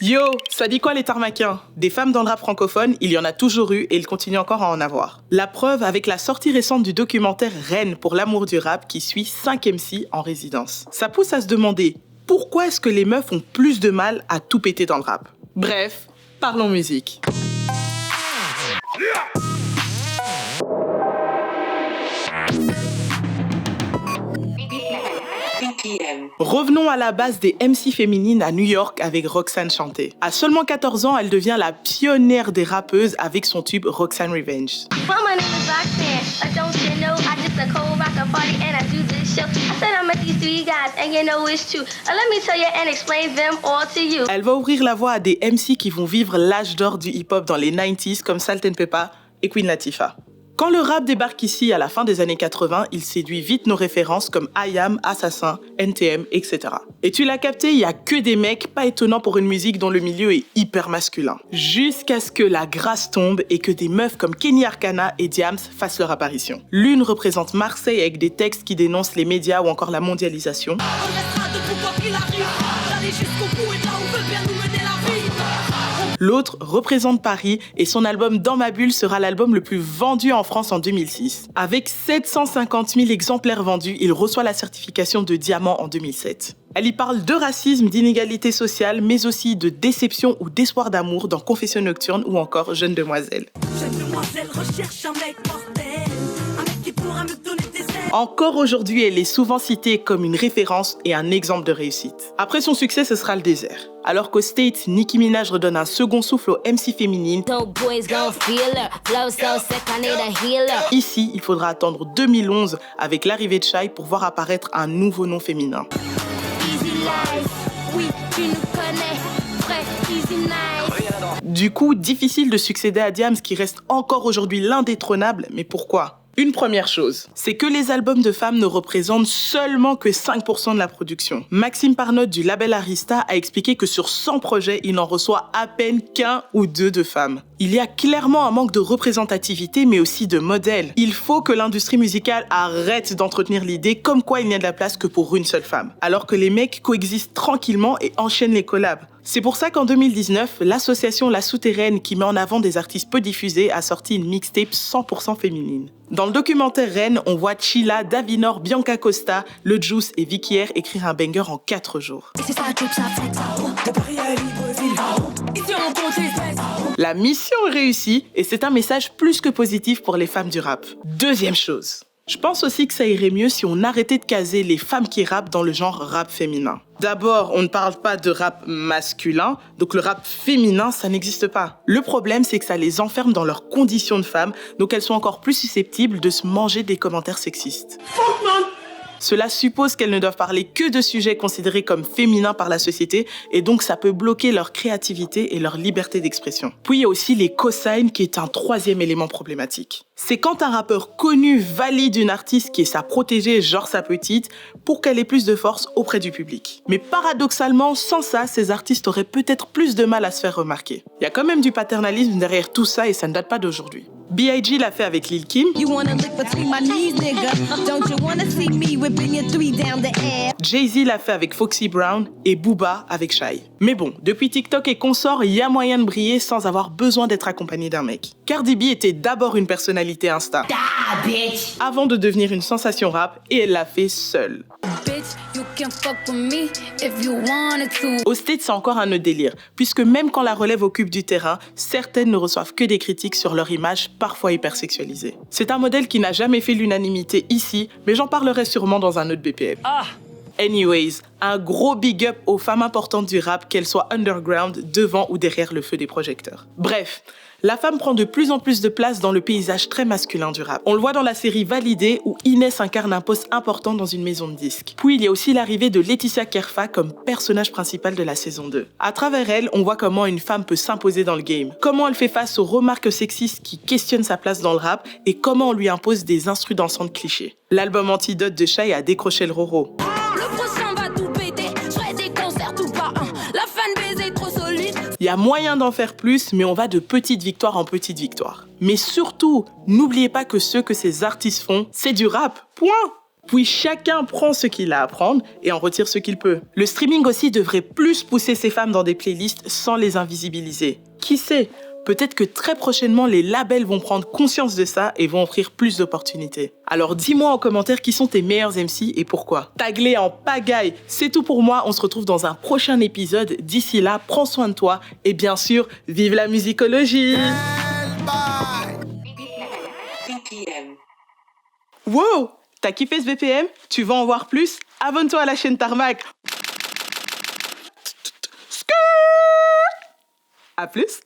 Yo, ça dit quoi les tarmaquins? Des femmes dans le rap francophone, il y en a toujours eu et il continue encore à en avoir. La preuve avec la sortie récente du documentaire Reine pour l'amour du rap qui suit 5 MC en résidence. Ça pousse à se demander pourquoi est-ce que les meufs ont plus de mal à tout péter dans le rap? Bref, parlons musique. Revenons à la base des MC féminines à New York avec Roxane Shante. À seulement 14 ans, elle devient la pionnière des rappeuses avec son tube Roxane Revenge. Elle va ouvrir la voie à des MC qui vont vivre l'âge d'or du hip-hop dans les 90s comme Salt-N-Pepa et Queen Latifah. Quand le rap débarque ici à la fin des années 80, il séduit vite nos références comme I.A.M, Assassin, NTM, etc. Et tu l'as capté, il y a que des mecs, pas étonnant pour une musique dont le milieu est hyper masculin. Jusqu'à ce que la grâce tombe et que des meufs comme Kenny Arcana et Diams fassent leur apparition. L'une représente Marseille avec des textes qui dénoncent les médias ou encore la mondialisation. L'autre représente Paris et son album Dans ma bulle sera l'album le plus vendu en France en 2006. Avec 750 000 exemplaires vendus, il reçoit la certification de diamant en 2007. Elle y parle de racisme, d'inégalité sociale, mais aussi de déception ou d'espoir d'amour dans Confession nocturne ou encore Jeune demoiselle. Jeune demoiselle recherche un mec mortel, un mec qui pourra me donner des ailes. Encore aujourd'hui, elle est souvent citée comme une référence et un exemple de réussite. Après son succès, ce sera le désert. Alors qu'aux States, Nicki Minaj redonne un second souffle aux MC féminines. Ici, il faudra attendre 2011 avec l'arrivée de Shai pour voir apparaître un nouveau nom féminin. Du coup, difficile de succéder à Diams qui reste encore aujourd'hui l'indétrônable, mais pourquoi ? Une première chose, c'est que les albums de femmes ne représentent seulement que 5% de la production. Maxime Parnot du label Arista a expliqué que sur 100 projets, il n'en reçoit à peine qu'un ou deux de femmes. Il y a clairement un manque de représentativité, mais aussi de modèles. Il faut que l'industrie musicale arrête d'entretenir l'idée comme quoi il n'y a de la place que pour une seule femme, alors que les mecs coexistent tranquillement et enchaînent les collabs. C'est pour ça qu'en 2019, l'association La Souterraine, qui met en avant des artistes peu diffusés, a sorti une mixtape 100% féminine. Dans le documentaire Reine, on voit Chilla, Davinor, Bianca Costa, Le Juice et Vicky R écrire un banger en 4 jours. La mission est réussie et c'est un message plus que positif pour les femmes du rap. Deuxième chose. Je pense aussi que ça irait mieux si on arrêtait de caser les femmes qui rappent dans le genre rap féminin. D'abord, on ne parle pas de rap masculin, donc le rap féminin, ça n'existe pas. Le problème, c'est que ça les enferme dans leurs conditions de femmes, donc elles sont encore plus susceptibles de se manger des commentaires sexistes. Cela suppose qu'elles ne doivent parler que de sujets considérés comme féminins par la société et donc ça peut bloquer leur créativité et leur liberté d'expression. Puis il y a aussi les cosignes qui est un troisième élément problématique. C'est quand un rappeur connu valide une artiste qui est sa protégée, genre sa petite, pour qu'elle ait plus de force auprès du public. Mais paradoxalement, sans ça, ces artistes auraient peut-être plus de mal à se faire remarquer. Il y a quand même du paternalisme derrière tout ça et ça ne date pas d'aujourd'hui. B.I.G. l'a fait avec Lil Kim. Jay-Z l'a fait avec Foxy Brown et Booba avec Shai. Mais bon, depuis TikTok et consorts, il y a moyen de briller sans avoir besoin d'être accompagné d'un mec. Cardi B était d'abord une personnalité Insta, avant de devenir une sensation rap et elle l'a fait seule. Aux States, c'est encore un autre délire, puisque même quand la relève occupe du terrain, certaines ne reçoivent que des critiques sur leur image, parfois hypersexualisée. C'est un modèle qui n'a jamais fait l'unanimité ici, mais j'en parlerai sûrement dans un autre BPM. Anyways, un gros big up aux femmes importantes du rap, qu'elles soient underground, devant ou derrière le feu des projecteurs. Bref, la femme prend de plus en plus de place dans le paysage très masculin du rap. On le voit dans la série Validé où Inès incarne un poste important dans une maison de disques. Puis il y a aussi l'arrivée de Laetitia Kerfa comme personnage principal de la saison 2. À travers elle, on voit comment une femme peut s'imposer dans le game, comment elle fait face aux remarques sexistes qui questionnent sa place dans le rap et comment on lui impose des instrus dansantes clichés. L'album Antidote de Shai a décroché le roro. Il y a moyen d'en faire plus, mais on va de petite victoire en petite victoire. Mais surtout, n'oubliez pas que ce que ces artistes font, c'est du rap. Point. Puis chacun prend ce qu'il a à prendre et en retire ce qu'il peut. Le streaming aussi devrait plus pousser ces femmes dans des playlists sans les invisibiliser. Qui sait ? Peut-être que très prochainement, les labels vont prendre conscience de ça et vont offrir plus d'opportunités. Alors dis-moi en commentaire qui sont tes meilleurs MC et pourquoi. Tag-les en pagaille. C'est tout pour moi. On se retrouve dans un prochain épisode. D'ici là, prends soin de toi et bien sûr, vive la musicologie. Wow! T'as kiffé ce BPM? Tu veux en voir plus? Abonne-toi à la chaîne Tarmac. À plus!